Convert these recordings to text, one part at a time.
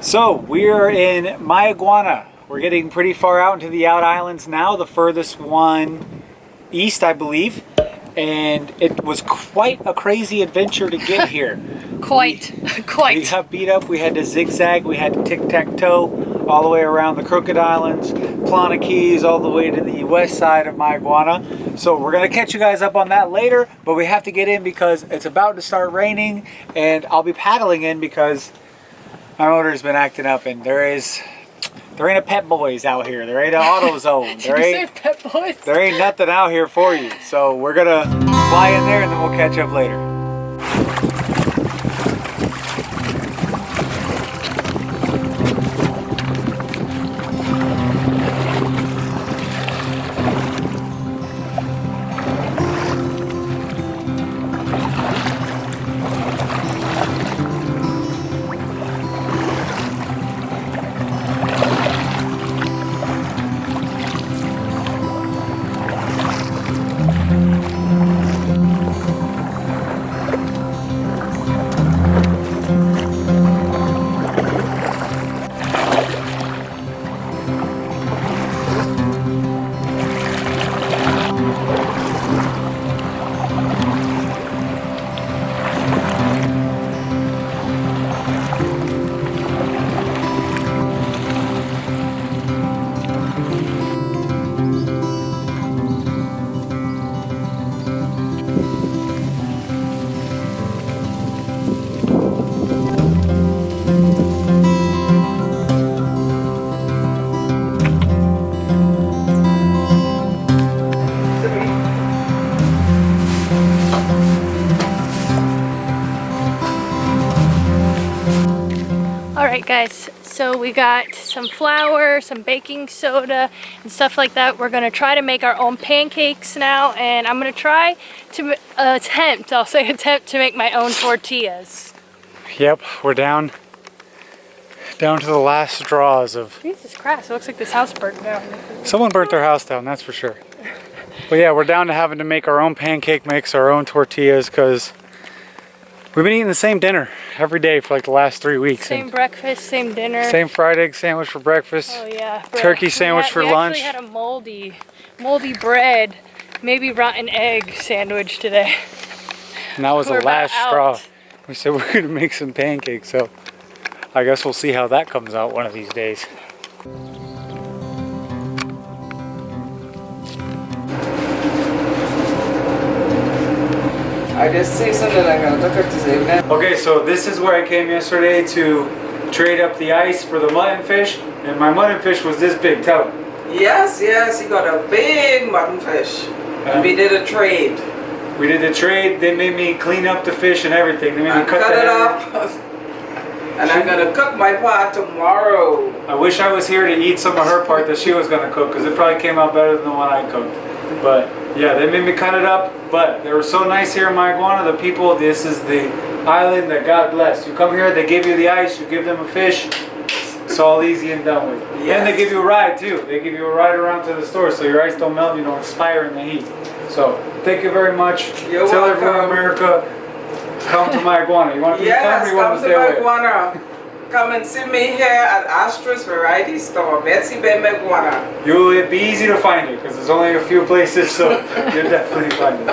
So we're in Mayaguana. We're getting pretty far out into the out islands now, the furthest one east, I believe. And it was quite a crazy adventure to get here. Quite. We got beat up, we had to zigzag, we had to tic-tac-toe all the way around the Crooked Islands, Plana Keys, all the way to the west side of Mayaguana. So we're gonna catch you guys up on that later, but we have to get in because it's about to start raining, and I'll be paddling in because my motor's been acting up, and there ain't a Pet Boys out here. There ain't an AutoZone. Did you say Pet Boys? There ain't nothing out here for you. So we're gonna fly in there and then we'll catch up later. Alright guys, so we got some flour, some baking soda, and stuff like that. We're going to try to make our own pancakes now, and I'm going to try to attempt to make my own tortillas. Yep, we're down to the last straws of... Jesus Christ, it looks like this house burnt down. Someone burnt their house down, that's for sure. But yeah, we're down to having to make our own pancake mix, our own tortillas, because we've been eating the same dinner every day for like the last 3 weeks. Same breakfast, same dinner. Same fried egg sandwich for breakfast. Oh yeah. Turkey sandwich for lunch. We actually had a moldy bread, maybe rotten egg sandwich today. And that was the last straw. We said we're gonna make some pancakes, so I guess we'll see how that comes out one of these days. I just say something like that. Okay, so this is where I came yesterday to trade up the ice for the mutton fish, and my mutton fish was this big. Tell him. Yes, he got a big mutton fish. And we did a trade. We did the trade. They made me clean up the fish and everything. They made me cut it up. And I'm gonna cook my part tomorrow. I wish I was here to eat some of her part that she was gonna cook, because it probably came out better than the one I cooked. But yeah, they made me cut it up. But they were so nice here in Mayaguana. The people, this is the island that God bless. You come here, they give you the ice, you give them a fish. It's all easy and done with. Yes. And they give you a ride too. They give you a ride around to the store so your ice don't melt, you don't expire in the heat. So thank you very much. You're Tell welcome. everyone in America, come to Mayaguana. You want to come or you want to stay away? Mayaguana. Come and see me here at Astra's Variety Store, Betsy Bay Mayaguana. It'll be easy to find it because there's only a few places, so you'll definitely find it.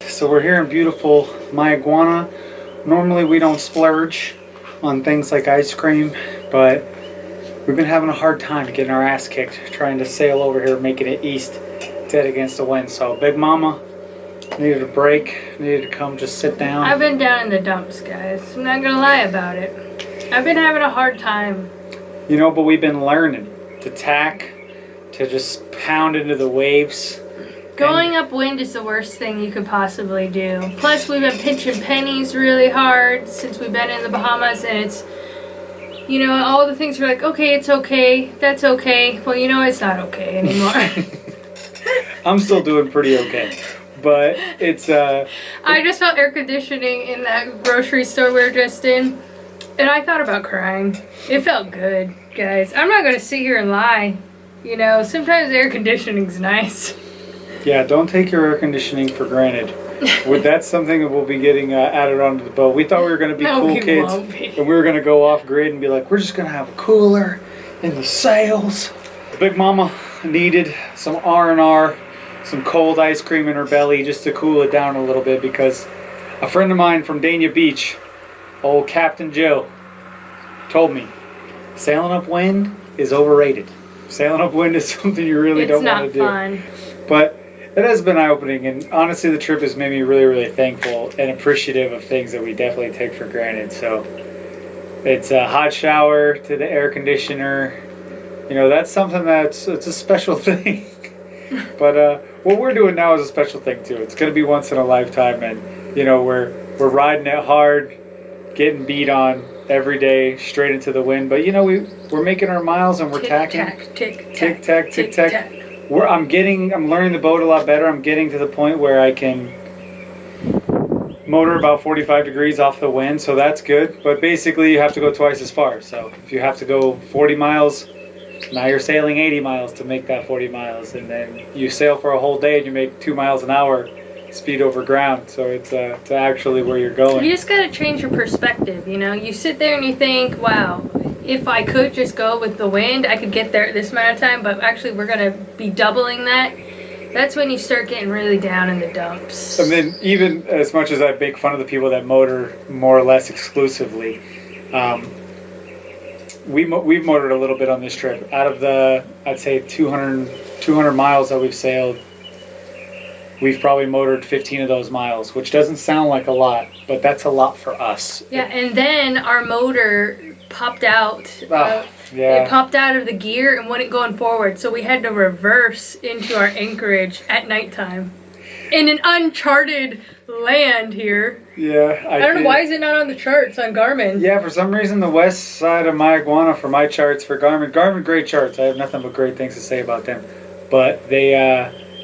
So we're here in beautiful Mayaguana. Normally we don't splurge on things like ice cream, but we've been having a hard time getting our ass kicked trying to sail over here, making it east, dead against the wind. So Big Mama needed a break, needed to come just sit down. I've been down in the dumps, guys. I'm not gonna lie about it. I've been having a hard time. You know, but we've been learning to tack, to just pound into the waves. Going upwind is the worst thing you could possibly do. Plus, we've been pinching pennies really hard since we've been in the Bahamas, and it's, you know, all the things are like, okay, it's okay, that's okay. Well, you know, it's not okay anymore. I'm still doing pretty okay. But it's I just felt air conditioning in that grocery store we were just in, and I thought about crying. It felt good, guys. I'm not gonna sit here and lie. You know, sometimes air conditioning's nice. Yeah, don't take your air conditioning for granted. That's something that we'll be getting added onto the boat. We thought we were going to be No, cool we kids, won't be. and we were going to go off grid and be like, we're just going to have a cooler in the sails. Big Mama needed some R&R, some cold ice cream in her belly just to cool it down a little bit, because a friend of mine from Dania Beach, old Captain Joe, told me sailing upwind is overrated. Sailing upwind is something you really don't want to do. It's not fun. But it has been eye-opening, and honestly the trip has made me really, really thankful and appreciative of things that we definitely take for granted. So it's a hot shower to the air conditioner. You know, that's something it's a special thing. But what we're doing now is a special thing too. It's going to be once in a lifetime, and you know, we're riding it hard, getting beat on every day straight into the wind. But you know, we're making our miles, and we're tacking. Tick Tick tack, tick tack. tack. I'm learning the boat a lot better. I'm getting to the point where I can motor about 45 degrees off the wind, so that's good. But basically, you have to go twice as far. So if you have to go 40 miles, now you're sailing 80 miles to make that 40 miles, and then you sail for a whole day and you make 2 miles an hour speed over ground. So it's actually where you're going. You just gotta change your perspective, you know? You sit there and you think, wow, if I could just go with the wind, I could get there at this amount of time, but actually we're gonna be doubling that. That's when you start getting really down in the dumps. And then even as much as I make fun of the people that motor more or less exclusively, we've motored a little bit on this trip. Out of the, I'd say 200 miles that we've sailed, we've probably motored 15 of those miles, which doesn't sound like a lot, but that's a lot for us. Yeah, and then our motor popped out. Yeah. It popped out of the gear and wasn't going forward, so we had to reverse into our anchorage at nighttime in an uncharted land here. Yeah, I don't know, why is it not on the charts on Garmin? Yeah, for some reason the west side of Mayaguana for my charts for Garmin great charts. I have nothing but great things to say about them. But they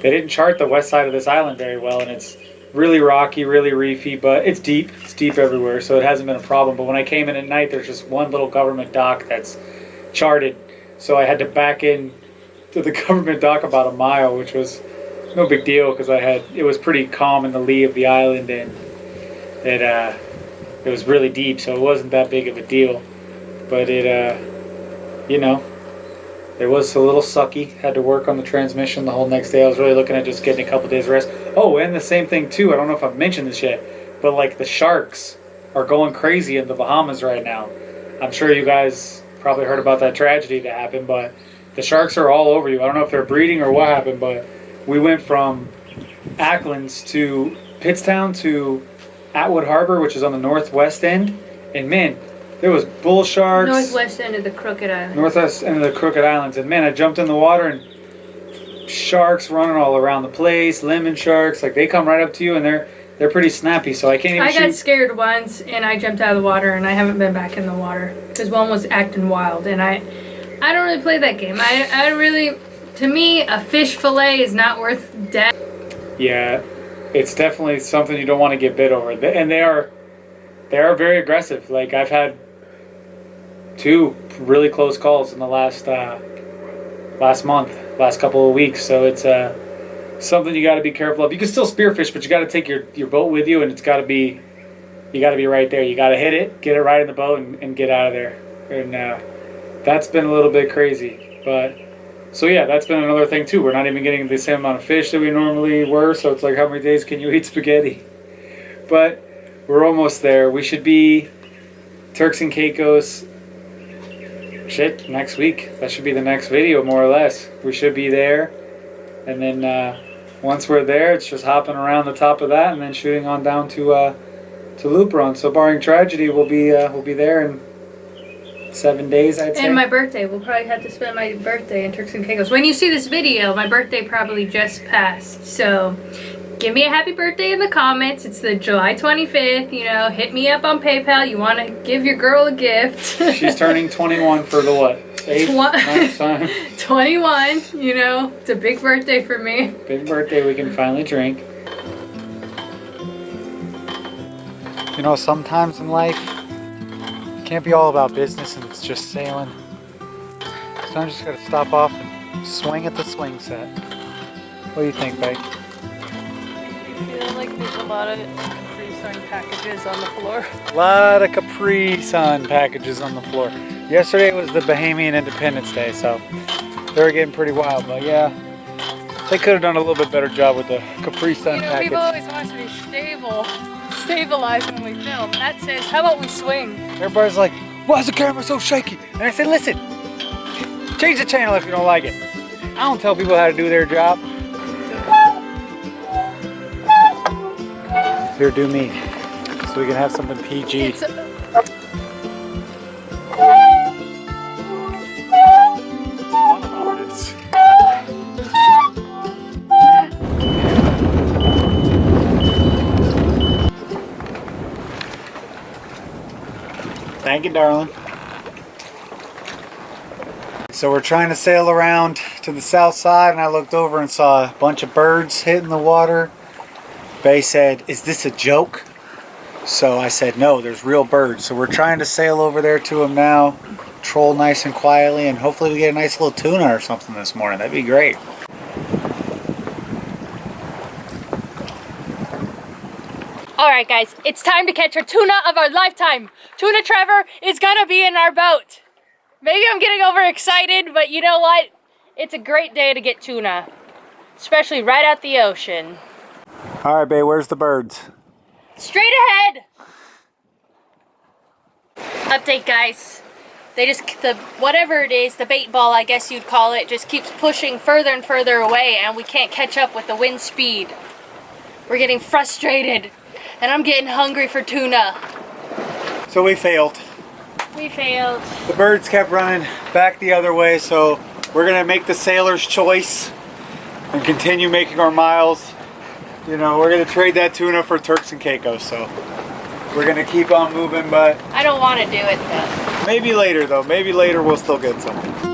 didn't chart the west side of this island very well, and it's really rocky, really reefy, but it's deep. It's deep everywhere, so it hasn't been a problem. But when I came in at night, there's just one little government dock that's charted, so I had to back in to the government dock about a mile, which was no big deal because it was pretty calm in the lee of the island, and it was really deep, so it wasn't that big of a deal. But you know, it was a little sucky. Had to work on the transmission the whole next day. I was really looking at just getting a couple days rest. Oh, and the same thing too, I don't know if I've mentioned this yet, but like the sharks are going crazy in the Bahamas right now. I'm sure you guys probably heard about that tragedy that happened, but the sharks are all over you. I don't know if they're breeding or what happened, but we went from Acklands to Pittstown to Atwood Harbor, which is on the northwest end, and man, there was bull sharks. Northwest end of the Crooked Island. Northwest end of the Crooked Islands, and man, I jumped in the water and sharks running all around the place. Lemon sharks, like they come right up to you, and they're pretty snappy. So I can't even. I got scared once, and I jumped out of the water, and I haven't been back in the water because one was acting wild, and I don't really play that game. I really, to me, a fish fillet is not worth death. Yeah, it's definitely something you don't want to get bit over, and they are very aggressive. Like I've had 2 really close calls in the last couple of weeks. So it's something you got to be careful of. You can still spearfish, but you got to take your boat with you, and you got to be right there. You got to hit it, get it right in the boat, and get out of there. And that's been a little bit crazy, but so yeah, that's been another thing too. We're not even getting the same amount of fish that we normally were. So it's like, how many days can you eat spaghetti? But we're almost there. We should be Turks and Caicos. Shit, next week. That should be the next video, more or less. We should be there, and then once we're there, it's just hopping around the top of that, and then shooting on down to Luperon. So barring tragedy, we'll be there in 7 days, I'd say. And my birthday. We'll probably have to spend my birthday in Turks and Caicos. When you see this video, my birthday probably just passed. So give me a happy birthday in the comments. It's the July 25th. You know, hit me up on PayPal. You want to give your girl a gift. She's turning 21 for the what? 8th, 9th time. 21. You know, it's a big birthday for me. Big birthday. We can finally drink. You know, sometimes in life, it can't be all about business and it's just sailing. Sometimes you just gotta stop off and swing at the swing set. What do you think, babe? Feeling like there's a lot of Capri Sun packages on the floor. A lot of Capri Sun packages on the floor. Yesterday was the Bahamian Independence Day, so they were getting pretty wild. But yeah, they could have done a little bit better job with the Capri Sun package. People always want us to be stabilized when we film. And that says, how about we swing? Everybody's like, why is the camera so shaky? And I said, listen, change the channel if you don't like it. I don't tell people how to do their job. Here, do me, so we can have something PG. Thank you, darling. So we're trying to sail around to the south side, and I looked over and saw a bunch of birds hitting the water. Bay said, "Is this a joke?" So I said, "No, there's real birds." So we're trying to sail over there to them now, troll nice and quietly, and hopefully we get a nice little tuna or something this morning. That'd be great. Alright guys, it's time to catch our tuna of our lifetime. Tuna Trevor is gonna be in our boat. Maybe I'm getting overexcited, but you know what? It's a great day to get tuna, especially right out the ocean. Alright, babe, where's the birds? Straight ahead! Update guys. Whatever it is, the bait ball I guess you'd call it, just keeps pushing further and further away, and we can't catch up with the wind speed. We're getting frustrated, and I'm getting hungry for tuna. So we failed. We failed. The birds kept running back the other way, so we're gonna make the sailor's choice and continue making our miles. You know, we're gonna trade that tuna for Turks and Caicos, so we're gonna keep on moving, but I don't want to do it though. maybe later though. Maybe later we'll still get something.